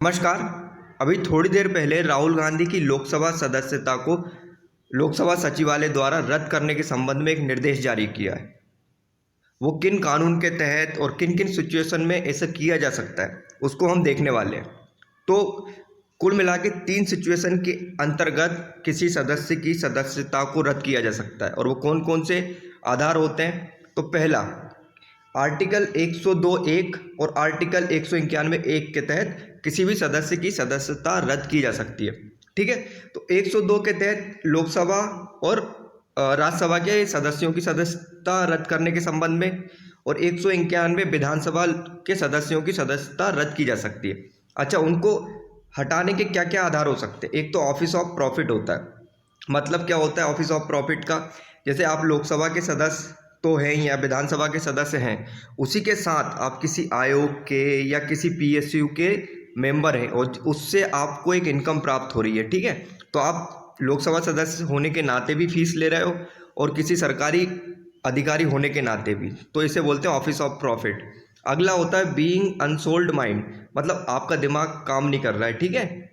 नमस्कार। अभी थोड़ी देर पहले राहुल गांधी की लोकसभा सदस्यता को लोकसभा सचिवालय द्वारा रद्द करने के संबंध में एक निर्देश जारी किया है। वो किन कानून के तहत और किन किन सिचुएशन में ऐसा किया जा सकता है उसको हम देखने वाले हैं। तो कुल मिला के 3 सिचुएशन के अंतर्गत किसी सदस्य की सदस्यता को रद्द किया जा सकता है और वो कौन कौन से आधार होते हैं। तो पहला, आर्टिकल 102(1) और आर्टिकल 191(1) के तहत किसी भी सदस्य की सदस्यता रद्द की जा सकती है। ठीक है, तो 102 के तहत लोकसभा और राज्यसभा के सदस्यों की सदस्यता रद्द करने के संबंध में, और 191 विधानसभा के सदस्यों की सदस्यता रद्द की जा सकती है। अच्छा, उनको हटाने के क्या क्या आधार हो सकते हैं। एक तो ऑफिस ऑफ प्रॉफिट होता है। मतलब क्या होता है ऑफिस ऑफ प्रॉफिट का, जैसे आप लोकसभा के सदस्य तो हैं या विधानसभा के सदस्य हैं, उसी के साथ आप किसी आयोग के या किसी पीएसयू के मेंबर हैं और उससे आपको एक इनकम प्राप्त हो रही है। ठीक है, तो आप लोकसभा सदस्य होने के नाते भी फीस ले रहे हो और किसी सरकारी अधिकारी होने के नाते भी, तो इसे बोलते हैं ऑफिस ऑफ प्रॉफिट। अगला होता है बीइंग अनसोल्ड माइंड, मतलब आपका दिमाग काम नहीं कर रहा है। ठीक है,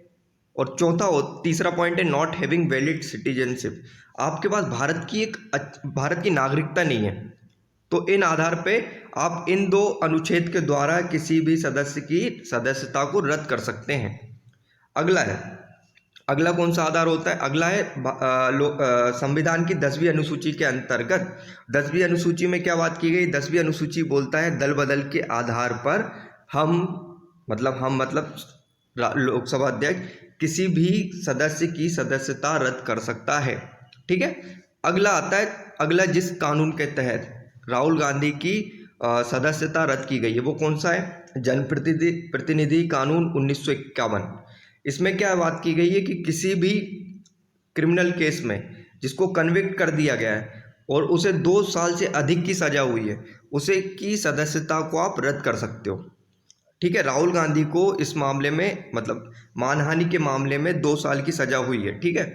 और तीसरा पॉइंट है नॉट हैविंग वैलिड सिटीजनशिप, आपके पास भारत की नागरिकता नहीं है। तो इन आधार पे आप इन 2 अनुच्छेद के द्वारा किसी भी सदस्य की सदस्यता को रद्द कर सकते हैं। अगला कौन सा आधार होता है। अगला है संविधान की 10वीं अनुसूची के अंतर्गत। 10वीं अनुसूची में क्या बात की गई। 10वीं अनुसूची बोलता है दल बदल के आधार पर हम मतलब लोकसभा अध्यक्ष किसी भी सदस्य की सदस्यता रद्द कर सकता है। ठीक है, अगला जिस कानून के तहत राहुल गांधी की सदस्यता रद्द की गई है वो कौन सा है, जनप्रतिनिधि कानून 1951। इसमें क्या बात की गई है कि किसी भी क्रिमिनल केस में जिसको कन्विक्ट कर दिया गया है और उसे 2 साल से अधिक की सजा हुई है, उसे की सदस्यता को आप रद्द कर सकते हो। ठीक है, राहुल गांधी को इस मामले में मतलब मानहानि के मामले में 2 साल की सजा हुई है। ठीक है,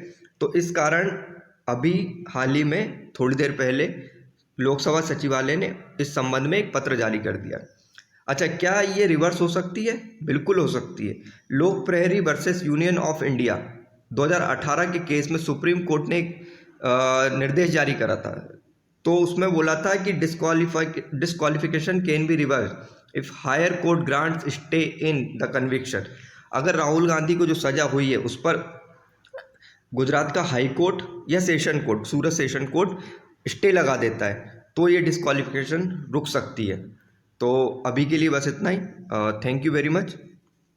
तो इस कारण अभी हाल ही में थोड़ी देर पहले लोकसभा सचिवालय ने इस संबंध में एक पत्र जारी कर दिया। अच्छा, क्या ये रिवर्स हो सकती है। बिल्कुल हो सकती है। लोक प्रहरी वर्सेस यूनियन ऑफ इंडिया 2018 के केस में सुप्रीम कोर्ट ने एक निर्देश जारी करा था। तो उसमें बोला था कि disqualification can be reverse if higher court grants stay in the conviction. अगर राहुल गांधी को जो सजा हुई है उस पर गुजरात का हाई कोर्ट या सेशन कोर्ट, सूरत सेशन कोर्ट स्टे लगा देता है तो ये डिस्क्वालिफिकेशन रुक सकती है। तो अभी के लिए बस इतना ही। Thank you very much.